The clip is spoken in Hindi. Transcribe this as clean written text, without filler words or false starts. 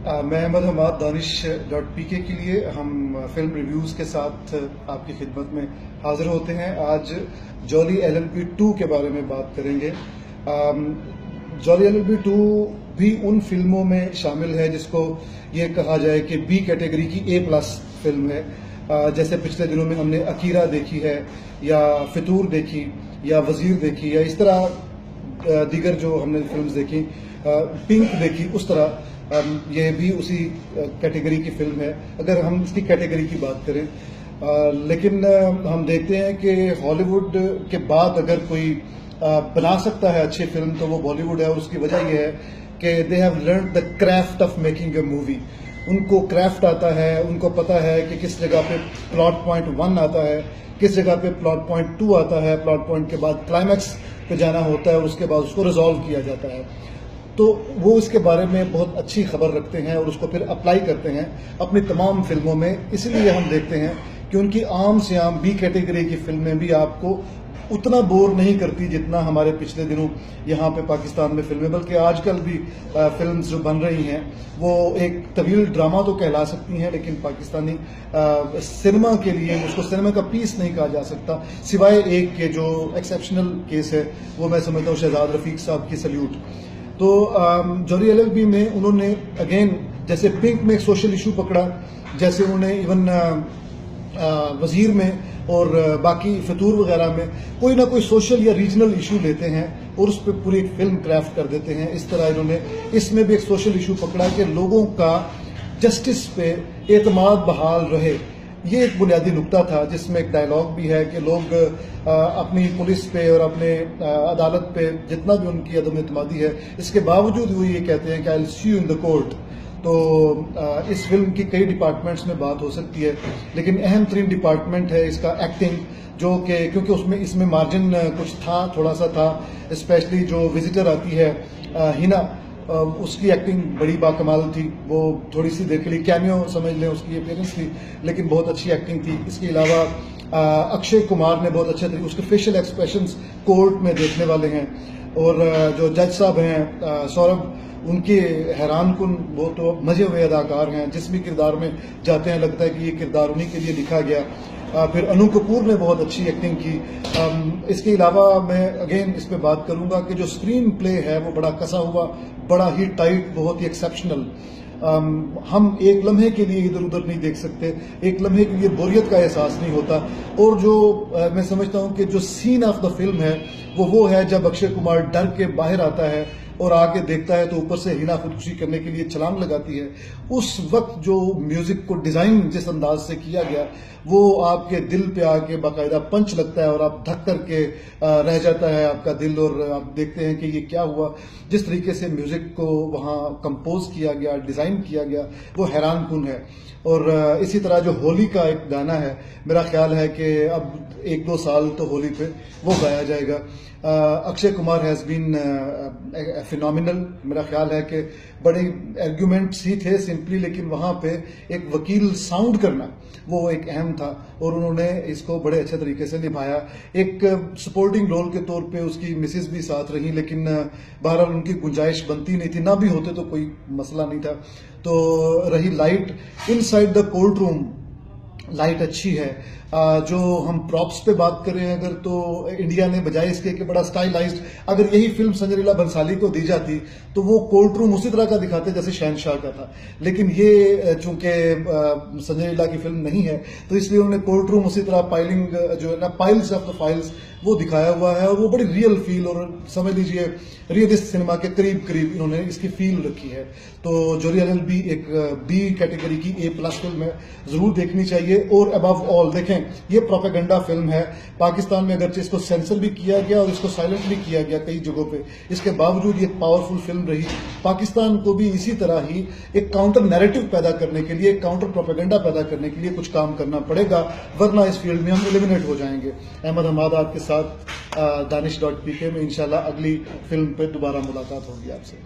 मैं अहमद हमाद दानिश.pk के लिए हम फिल्म रिव्यूज़ के साथ आपकी खिदमत में हाजिर होते हैं। आज जॉली LLB 2 के बारे में बात करेंगे। जॉली LLB 2 भी उन फिल्मों में शामिल है जिसको ये कहा जाए कि B कैटेगरी की A+ फिल्म है। जैसे पिछले दिनों में हमने अकीरा देखी है या फितूर देखी या वजीर देखी या इस तरह दीगर जो हमने फिल्म्स देखी, पिंक देखी, उस तरह ये भी उसी कैटेगरी की फिल्म है अगर हम इसकी कैटेगरी की बात करें। लेकिन हम देखते हैं कि हॉलीवुड के बाद अगर कोई बना सकता है अच्छी फिल्म तो वो बॉलीवुड है, और उसकी वजह यह है कि they have learn the craft of making a movie. उनको क्राफ्ट आता है, उनको पता है कि किस जगह पे प्लॉट पॉइंट 1 आता है, किस जगह पे प्लॉट पॉइंट 2 आता है, प्लॉट पॉइंट के बाद क्लाइमैक्स पे जाना होता है और उसके बाद उसको रिजॉल्व किया जाता है। तो वो इसके बारे में बहुत अच्छी खबर रखते हैं और उसको फिर अप्लाई करते हैं अपनी तमाम फिल्मों में। इसलिए हम देखते हैं कि उनकी आम से आम B कैटेगरी की फिल्में भी आपको उतना बोर नहीं करती जितना हमारे पिछले दिनों यहाँ पे पाकिस्तान में फिल्में, बल्कि आजकल भी फिल्म्स जो बन रही हैं वो एक तवील ड्रामा तो कहला सकती हैं, लेकिन पाकिस्तानी सिनेमा के लिए उसको सिनेमा का पीस नहीं कहा जा सकता, सिवाय एक के जो एक्सेप्शनल केस है वो मैं समझता हूँ शहजाद रफीक साहब की सल्यूट। तो जॉली LLB में उन्होंने अगेन जैसे पिंक में एक सोशल इशू पकड़ा, जैसे उन्होंने इवन वजीर में और बाकी फतूर वगैरह में कोई ना कोई सोशल या रीजनल इशू लेते हैं और उस पर पूरी एक फिल्म क्राफ्ट कर देते हैं। इस तरह इन्होंने इसमें भी एक सोशल इशू पकड़ा कि लोगों का जस्टिस पे एतमाद बहाल रहे। ये एक बुनियादी नुक्ता था जिसमें एक डायलॉग भी है कि लोग अपनी पुलिस पे और अपने अदालत पे जितना भी उनकी अदम एतमादी है, इसके बावजूद वो ये कहते हैं कि I will see you in the court. तो इस फिल्म की कई डिपार्टमेंट्स में बात हो सकती है, लेकिन अहम तरीन डिपार्टमेंट है इसका एक्टिंग, जो कि क्योंकि उसमें इसमें मार्जिन कुछ था, थोड़ा सा था। स्पेशली जो विजिटर आती है हिना, उसकी एक्टिंग बड़ी बाकमाल थी। वो थोड़ी सी देख ली, कैमियो समझ लें उसकी अपीयरेंस थी, लेकिन बहुत अच्छी एक्टिंग थी। इसके अलावा अक्षय कुमार ने बहुत अच्छे तरीके, उसके फेशियल एक्सप्रेशंस कोर्ट में देखने वाले हैं। और जो जज साहब हैं सौरभ, उनके हैरान कुन, वो तो मजे हुए अदाकार हैं, जिस भी किरदार में जाते हैं लगता है कि ये किरदार उन्हीं के लिए लिखा गया। फिर अनु कपूर ने बहुत अच्छी एक्टिंग की। इसके अलावा मैं अगेन इस पे बात करूंगा कि जो स्क्रीन प्ले है वो बड़ा कसा हुआ, बड़ा ही टाइट, बहुत ही एक्सेप्शनल। हम एक लम्हे के लिए इधर उधर नहीं देख सकते, एक लम्हे के लिए बोरियत का एहसास नहीं होता। और जो मैं समझता हूं कि जो सीन ऑफ द फिल्म है वो है जब अक्षय कुमार डर के बाहर आता है और आके देखता है तो ऊपर से हिना खुदकुशी करने के लिए छलांग लगाती है। उस वक्त जो म्यूजिक को डिजाइन जिस अंदाज से किया गया वो आपके दिल पे आके बाकायदा पंच लगता है और आप धक करके रह जाता है आपका दिल, और आप देखते हैं कि ये क्या हुआ। जिस तरीके से म्यूजिक को वहाँ कंपोज किया गया, डिजाइन किया गया, वो हैरान कुन है। और इसी तरह जो होली का एक गाना है, मेरा ख्याल है कि अब 1-2 साल तो होली पे वो गाया जाएगा। Akshay Kumar has been phenomenal. मेरा ख्याल है कि बड़े आर्ग्यूमेंट्स ही थे सिंपली, लेकिन वहां पे एक वकील साउंड करना वो एक अहम था और उन्होंने इसको बड़े अच्छे तरीके से निभाया। एक सपोर्टिंग रोल के तौर पे उसकी मिसेज भी साथ रही, लेकिन बहरहाल उनकी गुंजाइश बनती नहीं थी, ना भी होते तो कोई मसला नहीं था। तो रही light, inside the court room light अच्छी है। जो हम प्रॉप्स पे बात करें अगर, तो इंडिया ने बजाय इसके कि बड़ा स्टाइलाइज्ड, अगर यही फिल्म संजय लीला भंसाली को दी जाती तो वो कोर्ट रूम उसी तरह का दिखाते जैसे शहनशाह का था। लेकिन ये चूंकि संजय लीला की फिल्म नहीं है तो इसलिए उन्होंने कोर्ट रूम उसी तरह पाइलिंग जो है ना, पाइल्स ऑफ द फाइल्स, वो दिखाया हुआ है। और वो बड़ी रियल फील और समझ लीजिए रियलिस्ट सिनेमा के करीब करीब इन्होंने इसकी फील रखी है। तो जॉली LLB एक B कैटेगरी की A+ फिल्म है, जरूर देखनी चाहिए। और अबव ऑल देखें, ये प्रोपेगेंडा फिल्म है। पाकिस्तान में अगरचे इसको सेंसर भी किया गया और इसको साइलेंट भी किया गया कई जगहों पे, इसके बावजूद ये पावरफुल फिल्म रही। पाकिस्तान को भी इसी तरह ही एक काउंटर नैरेटिव पैदा करने के लिए, एक काउंटर प्रोपेगेंडा पैदा करने के लिए कुछ काम करना पड़ेगा, वरना इस फील्ड में हम एलिमिनेट हो जाएंगे। अहमद हमाद आपके साथ दानिश.pk में इंशाल्लाह अगली फिल्म पे दोबारा मुलाकात होगी आपसे।